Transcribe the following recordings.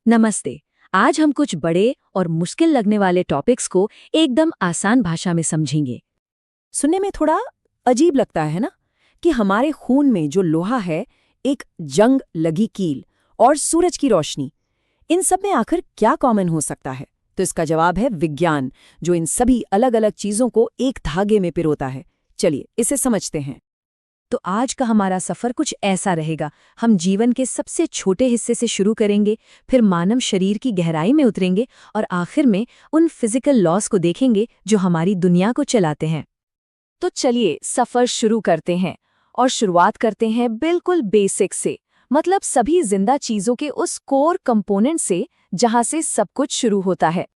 नमस्ते। आज हम कुछ बड़े और मुश्किल लगने वाले टॉपिक्स को एकदम आसान भाषा में समझेंगे। सुनने में थोड़ा अजीब लगता है ना कि हमारे खून में जो लोहा है, एक जंग लगी कील और सूरज की रोशनी, इन सब में आखिर क्या कॉमन हो सकता है? तो इसका जवाब है विज्ञान, जो इन सभी अलग अलग चीजों को एक धागे में पिरोता है। चलिए इसे समझते हैं। तो आज का हमारा सफर कुछ ऐसा रहेगा। हम जीवन के सबसे छोटे हिस्से से शुरू करेंगे, फिर मानव शरीर की गहराई में उतरेंगे और आखिर में उन फिजिकल लॉस को देखेंगे जो हमारी दुनिया को चलाते हैं। तो चलिए सफर शुरू करते हैं और शुरुआत करते हैं बिल्कुल बेसिक से, मतलब सभी जिंदा चीजों के उस कोर कंपोनेंट से जहां से सब कुछ शुरू होता है।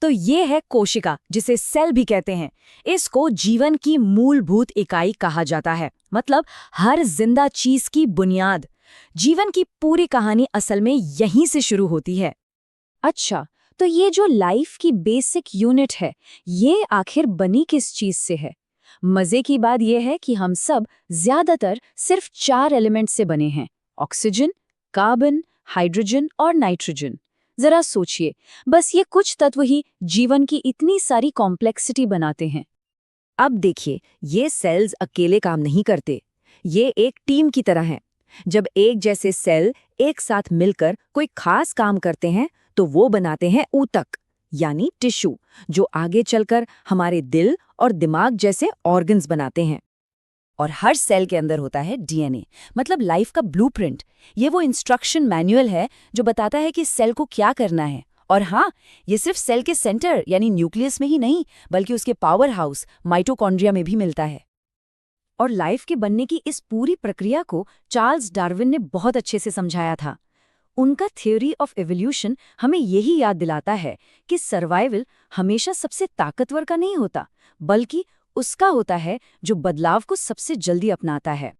तो ये है कोशिका, जिसे सेल भी कहते हैं। इसको जीवन की मूलभूत इकाई कहा जाता है, मतलब हर जिंदा चीज की बुनियाद। जीवन की पूरी कहानी असल में यहीं से शुरू होती है। अच्छा, तो ये जो लाइफ की बेसिक यूनिट है, ये आखिर बनी किस चीज से है? मजे की बात यह है कि हम सब ज्यादातर सिर्फ 4 एलिमेंट से बने हैं: ऑक्सीजन, कार्बन, हाइड्रोजन और नाइट्रोजन। जरा सोचिए, बस ये कुछ तत्व ही जीवन की इतनी सारी कॉम्प्लेक्सिटी बनाते हैं। अब देखिए, ये सेल्स अकेले काम नहीं करते, ये एक टीम की तरह हैं। जब एक जैसे सेल एक साथ मिलकर कोई खास काम करते हैं, तो वो बनाते हैं ऊतक, यानी टिश्यू, जो आगे चलकर हमारे दिल और दिमाग जैसे ऑर्गन्स बनाते हैं। और हर सेल के अंदर होता है डीएनए, मतलब लाइफ का ब्लूप्रिंट। ये वो इंस्ट्रक्शन मैनुअल है जो बताता है कि सेल को क्या करना है। और हाँ, ये सिर्फ सेल के सेंटर यानी न्यूक्लियस में ही नहीं, बल्कि उसके पावर हाउस माइटोकॉन्ड्रिया में भी मिलता है। और लाइफ के बनने की इस पूरी प्रक्रिया को चार्ल्स डार्विन ने बहुत अच्छे से समझाया था। उनका थ्योरी ऑफ एवोल्यूशन हमें यही याद दिलाता है कि सर्वाइवल हमेशा सबसे ताकतवर का नहीं होता, बल्कि उसका होता है जो बदलाव को सबसे जल्दी अपनाता है।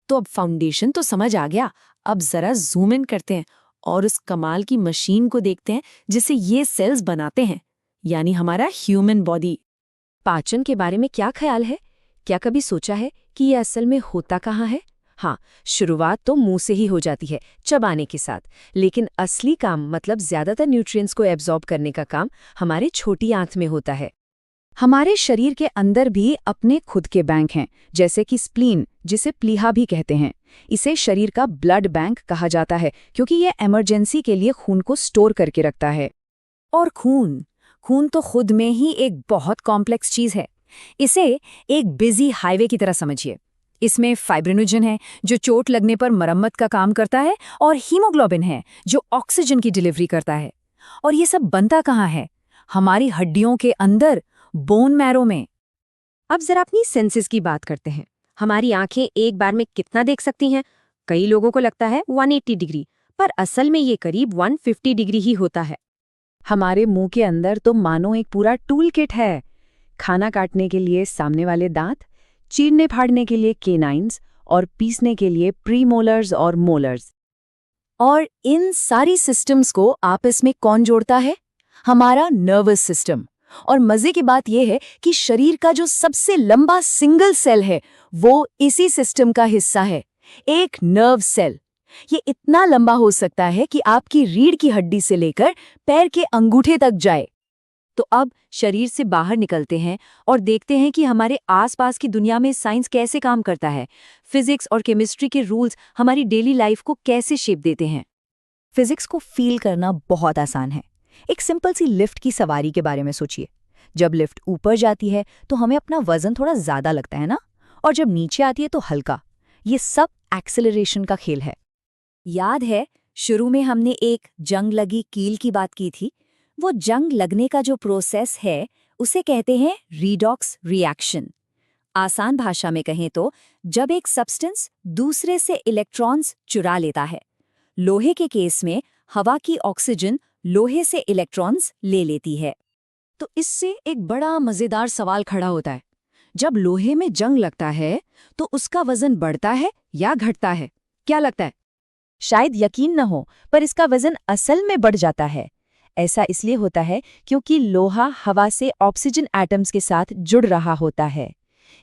तो अब फाउंडेशन तो समझ आ गया, अब जरा जूम इन करते हैं और उस कमाल की मशीन को देखते हैं जिसे ये सेल्स बनाते हैं, यानी हमारा ह्यूमन बॉडी। पाचन के बारे में क्या ख्याल है? क्या कभी सोचा है कि ये असल में होता कहाँ है? हाँ, शुरुआत तो मुंह से ही हो जाती है, चबाने के साथ, लेकिन असली काम, मतलब ज्यादातर न्यूट्रिएंट्स को एब्जॉर्ब करने का काम, हमारे छोटी आंत में होता है। हमारे शरीर के अंदर भी अपने खुद के बैंक हैं, जैसे कि स्प्लीन, जिसे प्लीहा भी कहते हैं। इसे शरीर का ब्लड बैंक कहा जाता है, क्योंकि ये इमरजेंसी के लिए खून को स्टोर करके रखता है। और खून खून तो खुद में ही एक बहुत कॉम्प्लेक्स चीज है। इसे एक बिजी हाईवे की तरह समझिए। इसमें फाइब्रिनोजन है, जो चोट लगने पर मरम्मत का काम करता है, और हीमोग्लोबिन है, जो ऑक्सीजन की डिलीवरी करता है। और ये सब बनता कहाँ है? हमारी हड्डियों के अंदर, बोन मैरो में। अब जरा अपनी सेंसेस की बात करते हैं। हमारी आंखें एक बार में कितना देख सकती हैं? कई लोगों को लगता है 180 डिग्री, पर असल में ये करीब 150 डिग्री ही होता है। हमारे मुंह के अंदर तो मानो एक पूरा टूल किट है। खाना काटने के लिए सामने वाले दांत, चीरने फाड़ने के लिए केनाइन्स और पीसने के लिए प्रीमोलर्स और मोलर्स। और इन सारी सिस्टम्स को आपस में कौन जोड़ता है? हमारा नर्वस सिस्टम। और मजे की बात यह है कि शरीर का जो सबसे लंबा सिंगल सेल है, वो इसी सिस्टम का हिस्सा है, एक नर्व सेल। ये इतना लंबा हो सकता है कि आपकी रीढ़ की हड्डी से लेकर पैर के अंगूठे तक जाए। तो अब शरीर से बाहर निकलते हैं और देखते हैं कि हमारे आसपास की दुनिया में साइंस कैसे काम करता है। फिजिक्स और केमिस्ट्री के रूल्स हमारी डेली लाइफ को कैसे शेप देते हैं। फिजिक्स को फील करना बहुत आसान है। एक सिंपल सी लिफ्ट की सवारी के बारे में सोचिए। जब लिफ्ट ऊपर जाती है तो हमें अपना वजन थोड़ा ज्यादा लगता है ना, और जब नीचे आती है तो हल्का। ये सब एक्सेलरेशन का खेल है। याद है, शुरू में हमने एक जंग लगी कील की बात की थी। वो जंग लगने का जो प्रोसेस है, उसे कहते हैं रीडॉक्स रिएक्शन। आसान भाषा में कहें तो जब एक सब्सटेंस दूसरे से इलेक्ट्रॉन्स चुरा लेता है। लोहे के केस में हवा की ऑक्सीजन लोहे से इलेक्ट्रॉन्स ले लेती है। तो इससे एक बड़ा मजेदार सवाल खड़ा होता है, जब लोहे में जंग लगता है तो उसका वजन बढ़ता है या घटता है? क्या लगता है? शायद यकीन न हो, पर इसका वजन असल में बढ़ जाता है। ऐसा इसलिए होता है क्योंकि लोहा हवा से ऑक्सीजन एटम्स के साथ जुड़ रहा होता है।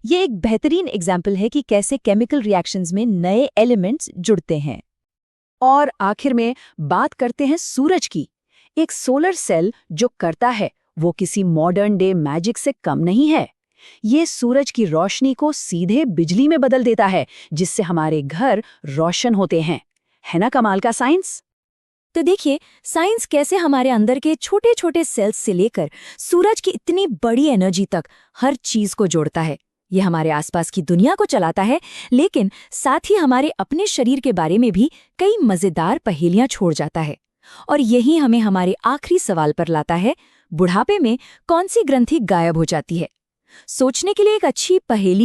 ये एक बेहतरीन एग्जाम्पल है कि कैसे केमिकल रिएक्शंस में नए एलिमेंट्स जुड़ते हैं। और आखिर में बात करते हैं सूरज की। एक सोलर सेल जो करता है वो किसी मॉडर्न डे मैजिक से कम नहीं है। ये सूरज की रोशनी को सीधे बिजली में बदल देता है, जिससे हमारे घर रोशन होते हैं। है ना कमाल का साइंस? तो देखिए, साइंस कैसे हमारे अंदर के छोटे छोटे सेल्स से लेकर सूरज की इतनी बड़ी एनर्जी तक हर चीज को जोड़ता है। ये हमारे आसपास की दुनिया को चलाता है, लेकिन साथ ही हमारे अपने शरीर के बारे में भी कई मजेदार पहेलियां छोड़ जाता है। और यही हमें हमारे आखिरी सवाल पर लाता है, बुढ़ापे में कौन सी ग्रंथि गायब हो जाती है? सोचने के लिए एक अच्छी पहेली